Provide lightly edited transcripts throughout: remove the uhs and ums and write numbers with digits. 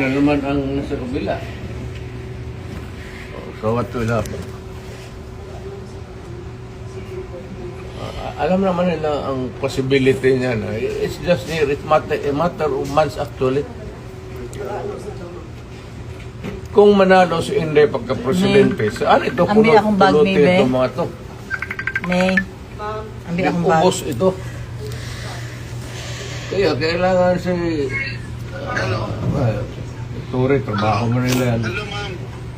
na naman ang nasa kabila. So what will happen? Alam naman nila ang possibility niya na it's just near, it's a matter of months actually. Kung manalo si Inday pagka-presidente, saan ito pulutin itong mga ito? May. Ambil akong bag. Ubos ito. Kaya kailangan si... Turi, trabaho mo nila yan.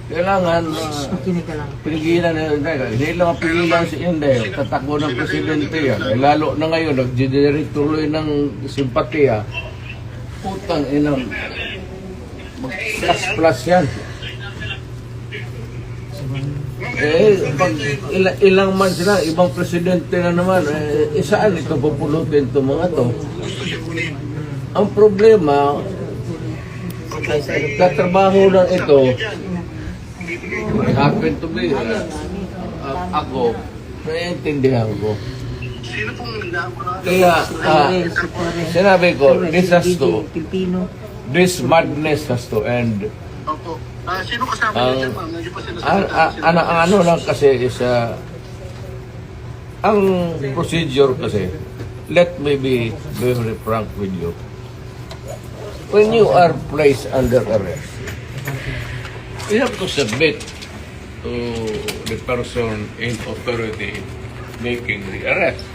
Kailangan... Makinig ka lang. Piligilan na yun. Hindi lang pigilan si Inday. Tatakbo ng presidente yan. Lalo na ngayon, nag-generate tuloy ng simpatiya. Putang inang... Plus yan. Pag ilang months na, ibang presidente na naman, saan ito pupulutin itong mga to? Ang problema, katrabaho lang ito, happen to be, ako, naiintindihan ko. Kaya, sinabi ko, this madness has to end. Opo. Sino kasama niyo dyan, ma'am? Hindi pa sinasabi. Ano lang kasi is, ang procedure kasi, let me be very frank with you. When you are placed under arrest, you have to submit to the person in authority making the arrest.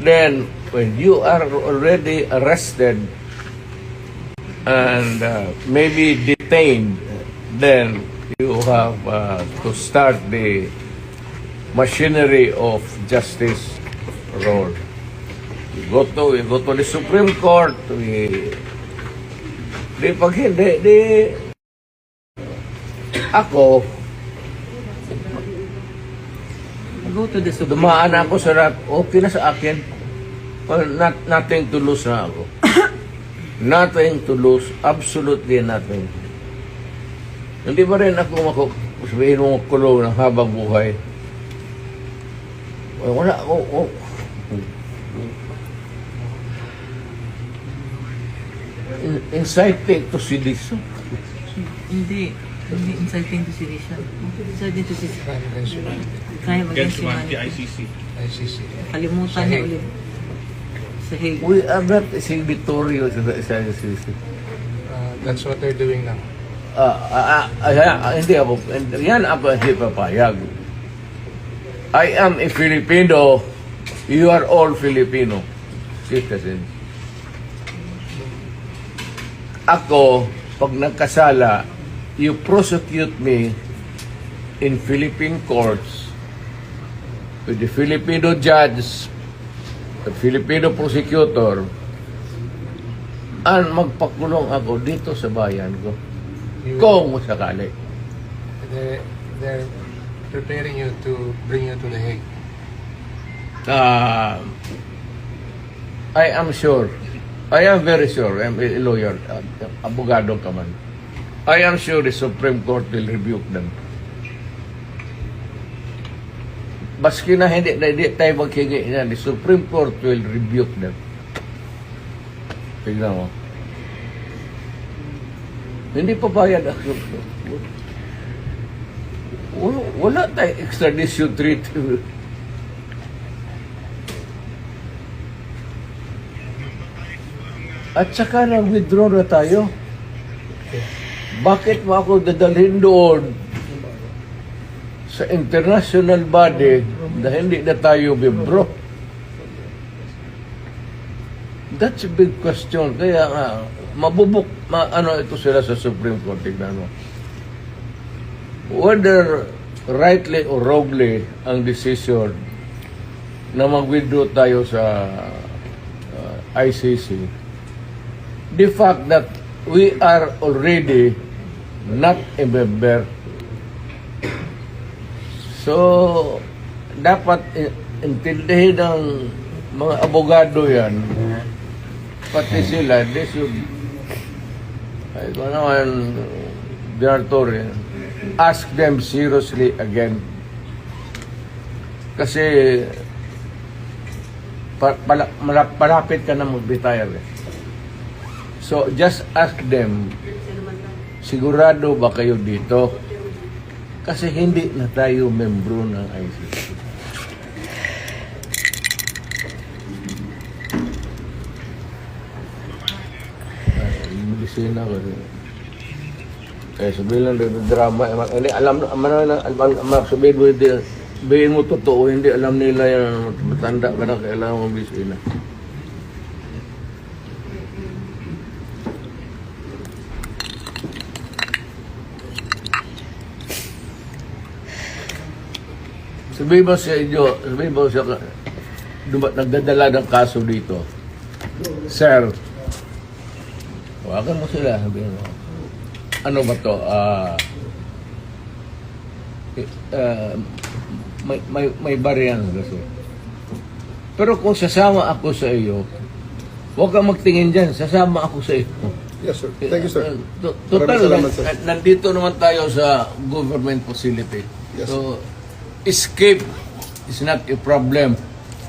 Then, when you are already arrested, and maybe detained, then you have to start the machinery of justice role. You go to the Supreme Court. Pag hindi, ako, Go to the Supreme dumaan ako sa rap, okay na sa akin. Well, nothing to lose na ako. Nothing to lose, absolutely nothing. Hindi ba rin ako sabihin mo kulong ng habang buhay? Wala ako. Inciting to sedition. Hindi inciting to sedition. Inciting to sedition. Crime against humanity. ICC. Kalimutan niya ulit. Sa Hague. We are not signatory sa ICC. That's what they're doing now. Hindi ako. Yan ako hindi papayag. I am a Filipino. You are all Filipino citizens. Ako, pag nagkasala, you prosecute me in Philippine courts with the Filipino judge, the Filipino prosecutor, at magpakulong ako dito sa bayan ko. Kung sakali. They're preparing you to bring you to The Hague. I am sure. I am very sure. I'm a lawyer. Abogado ka man. I am sure the Supreme Court will rebuke them. Baski na hindi tayo maghingi niyan, the Supreme Court will rebuke them. Tignan mo. Hindi pa bayad ako. Wala tayo extradition treaty. At saka na-withdraw na tayo. Bakit mo ako dadalhin doon sa international body na hindi na tayo bibro? That's a big question. Kaya nga, ano ito sila sa Supreme Court, tignan mo. Whether rightly or wrongly ang decision na mag-withdraw tayo sa ICC, the fact that we are already not a member. So, dapat intindihin ng mga abogado yan, pati sila, they should, ay ko naman, Director, ask them seriously again. Kasi, malapit ka na mag-retire. So, just ask them, sigurado ba kayo dito? Kasi hindi na tayo membro ng ICC. Medisina ko rin. Eh, sabihin lang ng drama. Hindi, alam sabihin mo, hindi, sabihin mo totoo, hindi alam nila yan, matanda ka na, kailangan mong bisina. Sabihin mo sa inyo, sabihin mo sa nagdadala ng kaso dito. Sir, tawagan mo sila, sabihin mo. Ano ba to? May bariyan kasi. Pero kung sasama ako sa iyo, huwag kang magtingin dyan, sasama ako sa iyo. Yes, sir. Thank you, sir. Total, Maraming salamat, sir. nandito naman tayo sa government facility. Yes, So, escape is not a problem.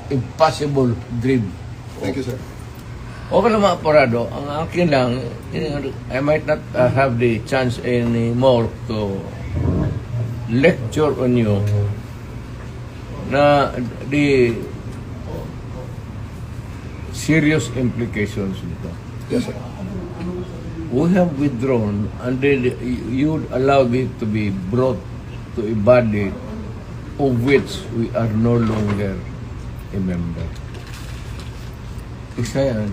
Impossible dream. Thank you, sir. Okay lang mga parado. Ang akin lang, I might not have the chance anymore to lecture on you na the serious implications nito. Yes, sir. We have withdrawn and then you allow it to be brought to a body of which we are no longer a member. Isa yan.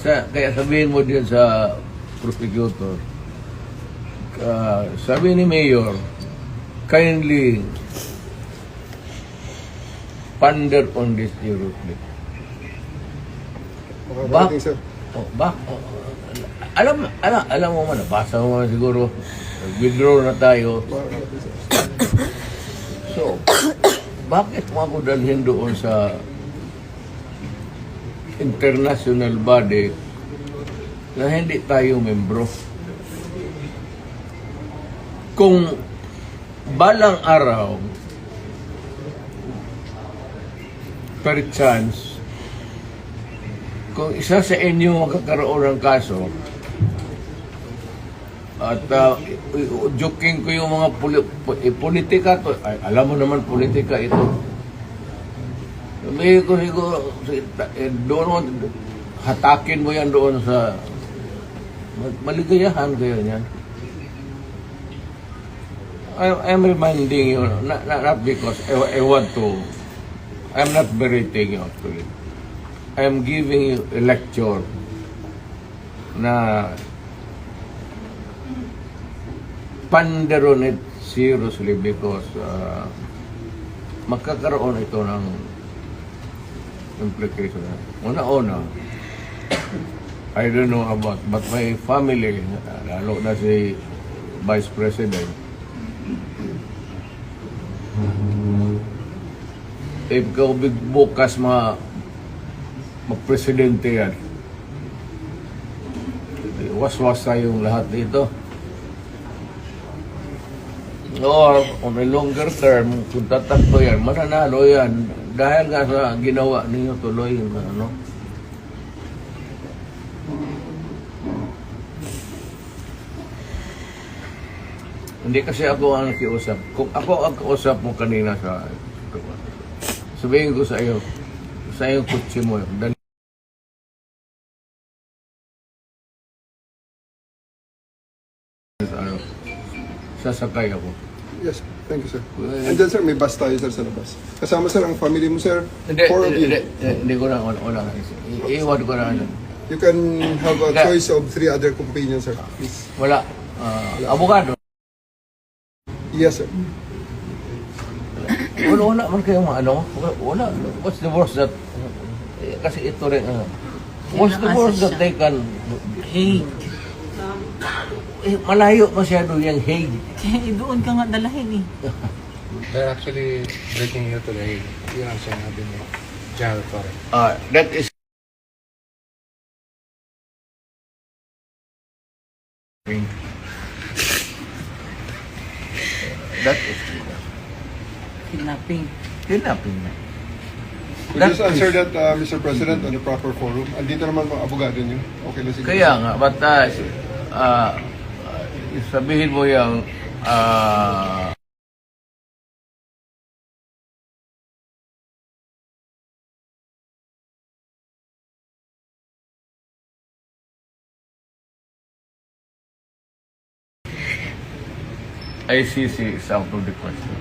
Kaya sabihin mo din sa prosecutor, sabi ni Mayor, kindly ponder on this seriously. Makakarating, sir. Alam mo man, nabasa mo man siguro, withdraw na tayo. Makakarating, sir. So, bakit mo ako dalhin doon sa international body na hindi tayo membro? Kung balang araw, per chance, kung isa sa inyo magkakaroon ng kaso, at joking ko yung mga politika to, ay, alam mo naman politika ito. Sabi ko siguro, doon hatakin mo yan doon sa maligayahan kayo niyan. I'm reminding you, not because I want to, I'm not berating you actually. I'm giving you a lecture na ponder on it seriously because magkakaroon ito ng implication. Una-una, I don't know about, but my family, lalo na si Vice President, if ikaw bukas mag-presidente yan, waswas tayong lahat dito. Or on a longer term, kung tatakbo yan, mananalo yan. Dahil nga sa ginawa ninyo tuloy, ano. Hindi kasi ako ang nakiusap. Kung ako ang kausap mo kanina sabihin ko sa iyo kutsi mo, dali. Sasakay ako. Yes, thank you, sir. And then, sir, may bus tayo, sir, sa labas. Kasama, sir, ang family mo, sir. Hindi ko na, iiwan ko na. You can have a choice of 3 other companions, sir. Please. Wala. Abogado. Yes, sir. Wala man kayo ano. Wala. What's the worst that, kasi ito rin, what's the worst that they can, Hague. malayo masyado yung Hague. Doon ka nga dalahin eh. They're actually breaking you today. Yun ang sinabi ni General Torre. That is Kidnapping. kidnapping na. Could you just answer that, Mr. President, on the proper forum? Andito naman mga abogado niyo. Okay lang siguro. Kaya nga, but sabihin mo yung ICC is out of the question.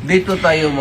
Dito tayo